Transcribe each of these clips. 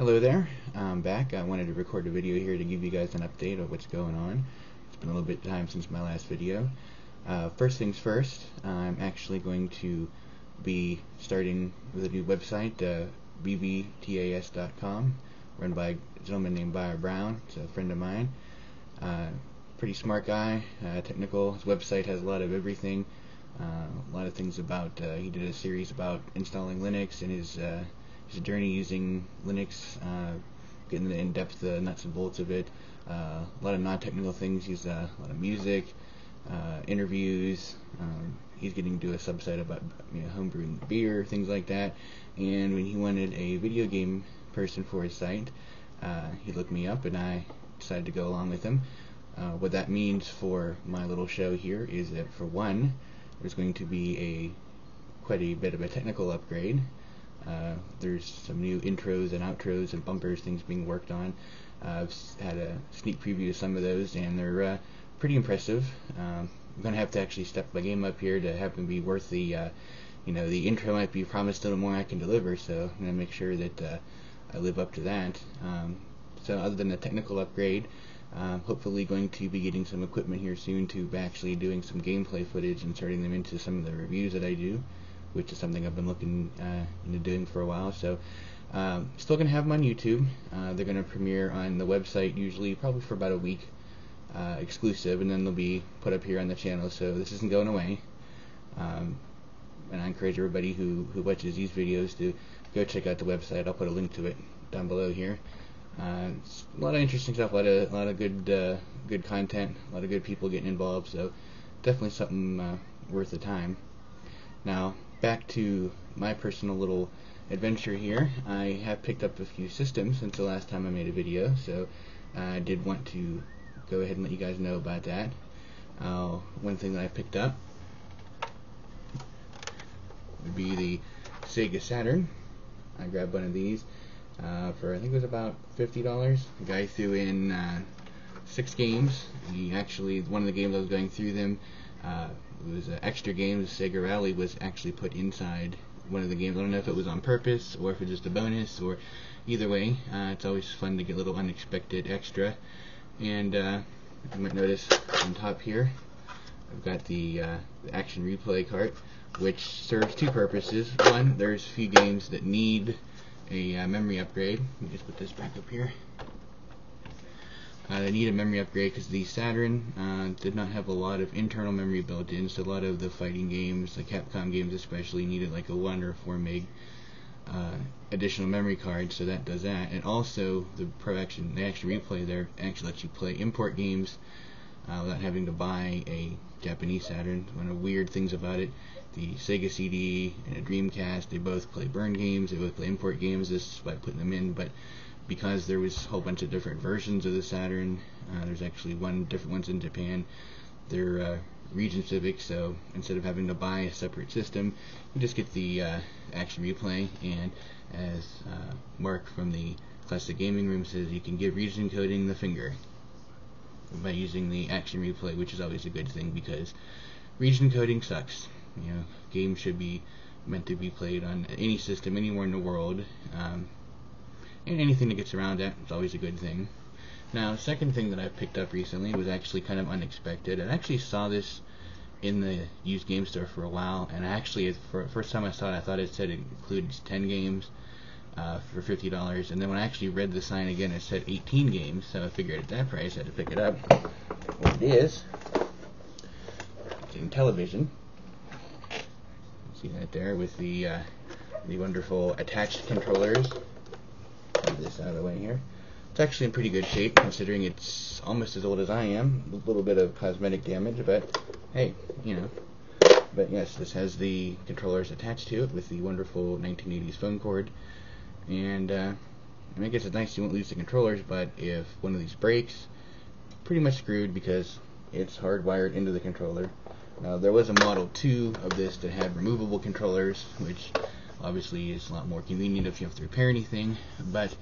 Hello there, I'm back. I wanted to record a video here to give you guys an update of what's going on. It's been a little bit of time since my last video. First things first, I'm actually going to be starting with a new website, bbtas.com, run by a gentleman named Byron Brown. It's a friend of mine. Pretty smart guy, technical. His website has a lot of everything. A lot of things about, he did a series about installing Linux and his journey using Linux, getting the in-depth nuts and bolts of it. A lot of non-technical things. He's a lot of music, interviews. He's getting to a subsite about homebrewing beer, things like that. And when he wanted a video game person for his site, he looked me up and I decided to go along with him. What that means for my little show here is that, for one, there's going to be quite a bit of a technical upgrade. There's some new intros and outros and bumpers, things being worked on. I've had a sneak preview of some of those, and they're pretty impressive. I'm going to have to actually step my game up here to have them be worth the, the intro might be promised a little more I can deliver, so I'm going to make sure that I live up to that. So other than the technical upgrade, hopefully going to be getting some equipment here soon to be actually doing some gameplay footage and turning them into some of the reviews that I do, which is something I've been looking into doing for a while. So still going to have them on YouTube. They're going to premiere on the website usually probably for about a week, exclusive, and then they'll be put up here on the channel, so this isn't going away. And I encourage everybody who watches these videos to go check out the website. I'll put a link to it down below here. It's a lot of interesting stuff, a lot of good content, a lot of good people getting involved, so definitely something worth the time. Now, back to my personal little adventure here. I have picked up a few systems since the last time I made a video, so I did want to go ahead and let you guys know about that. One thing that I picked up would be the Sega Saturn. I grabbed one of these for, I think it was about $50. The guy threw in 6 games. One of the games I was going through them, it was extra games. Sega Rally was actually put inside one of the games. I don't know if it was on purpose or if it's just a bonus, or either way. It's always fun to get a little unexpected extra. And you might notice on top here, I've got the action replay cart, which serves 2 purposes. One, there's a few games that need a memory upgrade. Let me just put this back up here. They need a memory upgrade because the Saturn did not have a lot of internal memory built in, so a lot of the fighting games, the Capcom games especially, needed like a 1 or 4 meg additional memory card, so that does that. And also the action replay there actually lets you play import games without having to buy a Japanese Saturn. One of the weird things about it, the Sega CD and a Dreamcast, they both play burn games, they both play import games. This is by putting them in, but because there was a whole bunch of different versions of the Saturn, there's actually different ones in Japan. They're region specific, so instead of having to buy a separate system, you just get the action replay. And as Mark from the Classic Gaming Room says, you can give region coding the finger by using the action replay, which is always a good thing because region coding sucks. Games should be meant to be played on any system anywhere in the world, and anything that gets around that is always a good thing. Now, the second thing that I've picked up recently was actually kind of unexpected. I actually saw this in the used game store for a while, and for the first time I saw it, I thought it said it includes 10 games for $50, and then when I actually read the sign again, it said 18 games, so I figured at that price I had to pick it up. What it is, it's in television. See that there with the wonderful attached controllers. Move this out of the way here. It's actually in pretty good shape considering it's almost as old as I am. A little bit of cosmetic damage, but hey, But yes, this has the controllers attached to it with the wonderful 1980s phone cord. And I guess it's nice you won't lose the controllers, but if one of these breaks, pretty much screwed because it's hardwired into the controller. Now, there was a Model 2 of this that had removable controllers, which obviously is a lot more convenient if you have to repair anything, but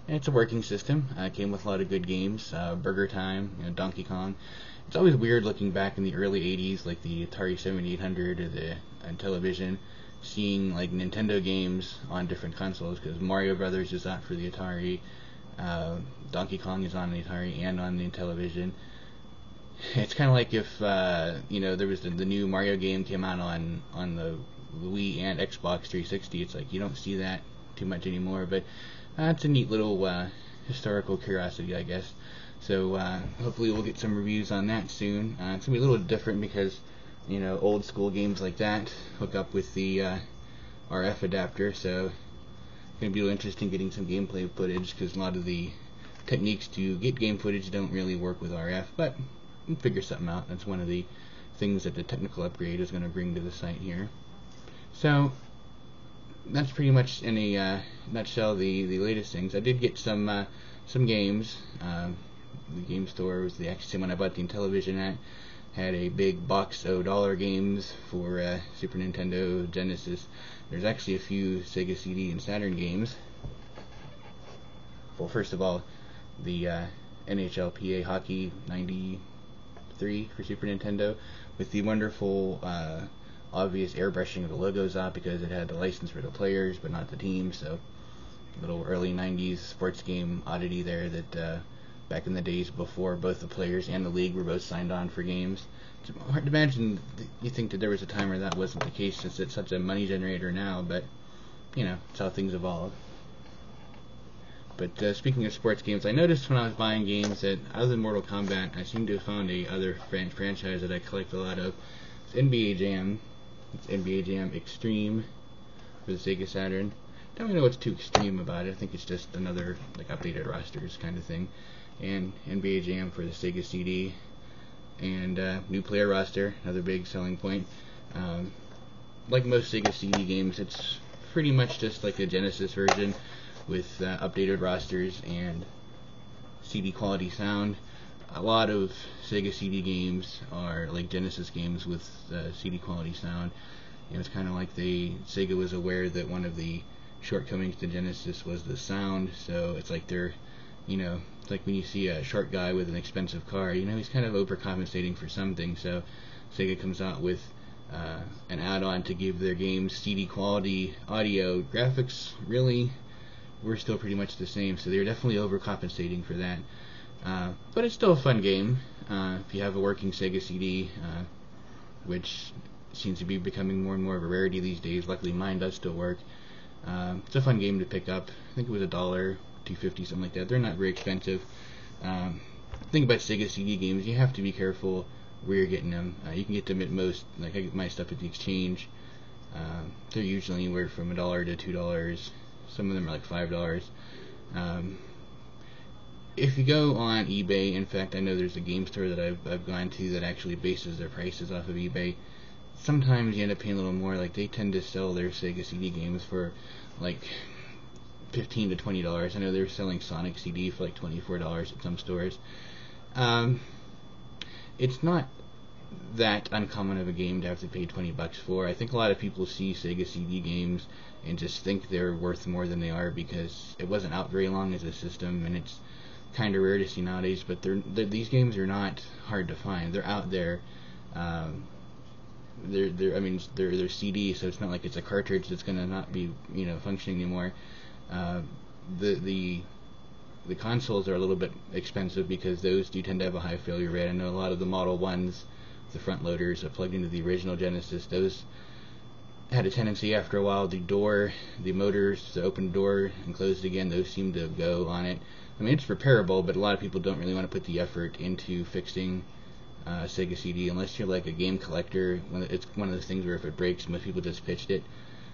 it's a working system. It came with a lot of good games, Burger Time, Donkey Kong. It's always weird looking back in the early 80s, like the Atari 7800 or the Television, seeing like Nintendo games on different consoles, because Mario Brothers is out for the Atari, Donkey Kong is on the Atari and on the television. It's kind of like if there was the new Mario game came out on the Wii and Xbox 360. It's like you don't see that too much anymore, but it's a neat little historical curiosity, I guess. So hopefully we'll get some reviews on that soon. It's gonna be a little different because old school games like that hook up with the RF adapter, so it's gonna be real interesting getting some gameplay footage, because a lot of the techniques to get game footage don't really work with RF, but we'll figure something out. That's one of the things that the technical upgrade is going to bring to the site here. So that's pretty much in a nutshell the latest things. I did get some games. The game store was the actually one I bought the Intellivision at. Had a big box of dollar games for Super Nintendo, Genesis. There's actually a few Sega CD and Saturn games. Well, first of all, the NHLPA Hockey 93 for Super Nintendo, with the wonderful obvious airbrushing of the logos out, because it had the license for the players but not the team. So a little early 90s sports game oddity there, that back in the days before both the players and the league were both signed on for games. It's hard to imagine you think that there was a time where that wasn't the case, since it's such a money generator now, but it's how things evolve. But speaking of sports games, I noticed when I was buying games that other than Mortal Kombat, I seem to have found a other franchise that I collect a lot of. It's NBA Jam. It's NBA Jam Extreme for the Sega Saturn. Don't really know what's too extreme about it. I think it's just another like updated rosters kind of thing. And NBA Jam for the Sega CD. And new player roster, another big selling point. Like most Sega CD games, it's pretty much just like the Genesis version, with updated rosters and CD quality sound. A lot of Sega CD games are like Genesis games with CD quality sound. It's kind of like Sega was aware that one of the shortcomings to Genesis was the sound, so it's like they're, it's like when you see a short guy with an expensive car, he's kind of overcompensating for something, so Sega comes out with an add-on to give their games CD quality audio. Graphics, really, we're still pretty much the same, so they're definitely overcompensating for that. But it's still a fun game if you have a working Sega CD, which seems to be becoming more and more of a rarity these days. Luckily mine does still work. It's a fun game to pick up. I think it was $1, $2.50, something like that. They're not very expensive. The thing about Sega CD games, you have to be careful where you're getting them. You can get them at most, like I get my stuff at the Exchange. They're usually anywhere from $1 to $2. Some of them are like $5. If you go on eBay, in fact, I know there's a game store that I've gone to that actually bases their prices off of eBay. Sometimes you end up paying a little more. Like, they tend to sell their Sega CD games for like $15 to $20. I know they're selling Sonic CD for like $24 at some stores. It's not that uncommon of a game to have to pay $20 for. I think a lot of people see Sega CD games and just think they're worth more than they are, because it wasn't out very long as a system, and it's kind of rare to see nowadays. But these games are not hard to find. They're out there. They're CD, so it's not like it's a cartridge that's going to not be functioning anymore. The consoles are a little bit expensive, because those do tend to have a high failure rate. I know a lot of the Model 1s, the front loaders, are plugged into the original Genesis. Those had a tendency after a while, the motors to open the door and close it again, those seem to go on it. I mean, it's repairable, but a lot of people don't really want to put the effort into fixing Sega CD unless you're like a game collector. It's one of those things where if it breaks, most people just pitched it.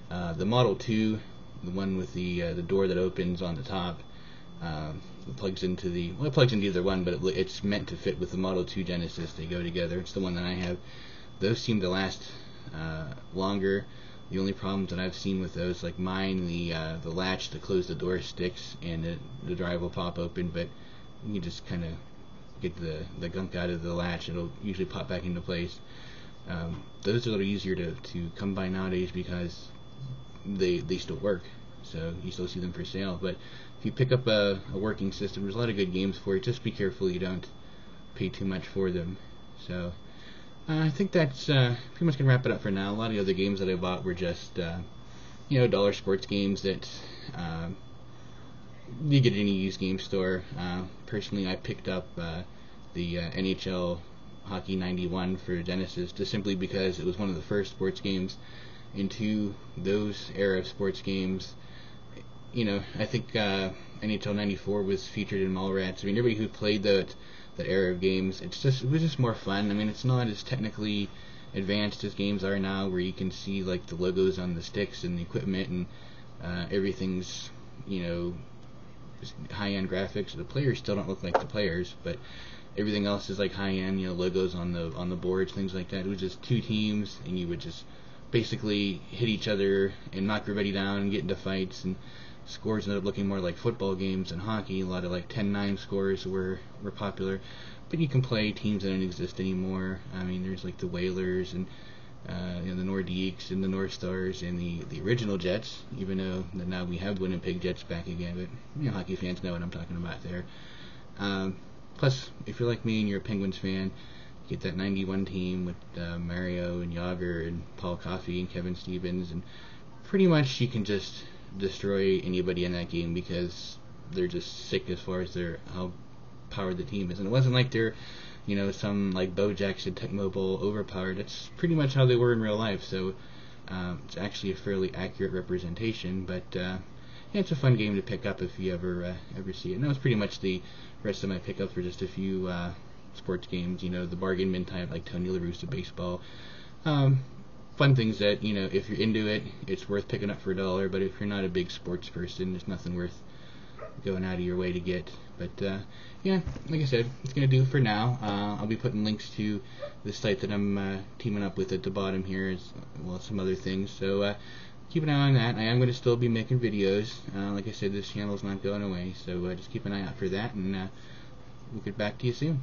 The Model 2, the one with the door that opens on the top, it plugs into it plugs into either one, but it's meant to fit with the Model 2 Genesis. They go together. It's the one that I have. Those seem to last longer. The only problems that I've seen with those, like mine, the latch to close the door sticks, and the drive will pop open, but you just kind of get the gunk out of the latch. It'll usually pop back into place. Those are a little easier to come by nowadays, because they still work, so you still see them for sale. But if you pick up a working system, there's a lot of good games for it. Just be careful you don't pay too much for them. So I think that's pretty much gonna wrap it up for now. A lot of the other games that I bought were just dollar sports games that uh, you get at any used game store. Personally, I picked up the NHL Hockey 91 for Genesis just simply because it was one of the first sports games into those era of sports games. I think NHL 94 was featured in Mallrats. I mean, everybody who played that era of games, it was just more fun. I mean, it's not as technically advanced as games are now, where you can see like the logos on the sticks and the equipment, and everything's just high-end graphics. The players still don't look like the players, but everything else is like high-end, logos on the boards, things like that. It was just two teams, and you would just basically hit each other and knock everybody down and get into fights, and scores ended up looking more like football games than hockey. A lot of like 10-9 scores were popular, but you can play teams that don't exist anymore. I mean, there's like the Whalers and the Nordiques and the North Stars and the original Jets, even though now we have Winnipeg Jets back again, but hockey fans know what I'm talking about there. Plus, if you're like me and you're a Penguins fan, you get that 91 team with Mario and Yager and Paul Coffey and Kevin Stevens, and pretty much you can just destroy anybody in that game because they're just sick as far as how powered the team is. And it wasn't like they're some like Bo Jackson Tech Mobile overpowered. That's pretty much how they were in real life, so it's actually a fairly accurate representation. But it's a fun game to pick up if you ever see it. And that was pretty much the rest of my pickups, were just a few sports games, the bargain bin type like Tony La Russa baseball. Fun things that, if you're into it, it's worth picking up for $1, but if you're not a big sports person, there's nothing worth going out of your way to get. But like I said, it's going to do for now. I'll be putting links to the site that I'm teaming up with at the bottom here, as well as some other things. So keep an eye on that. I am going to still be making videos. Like I said, this channel's not going away, so just keep an eye out for that, and we'll get back to you soon.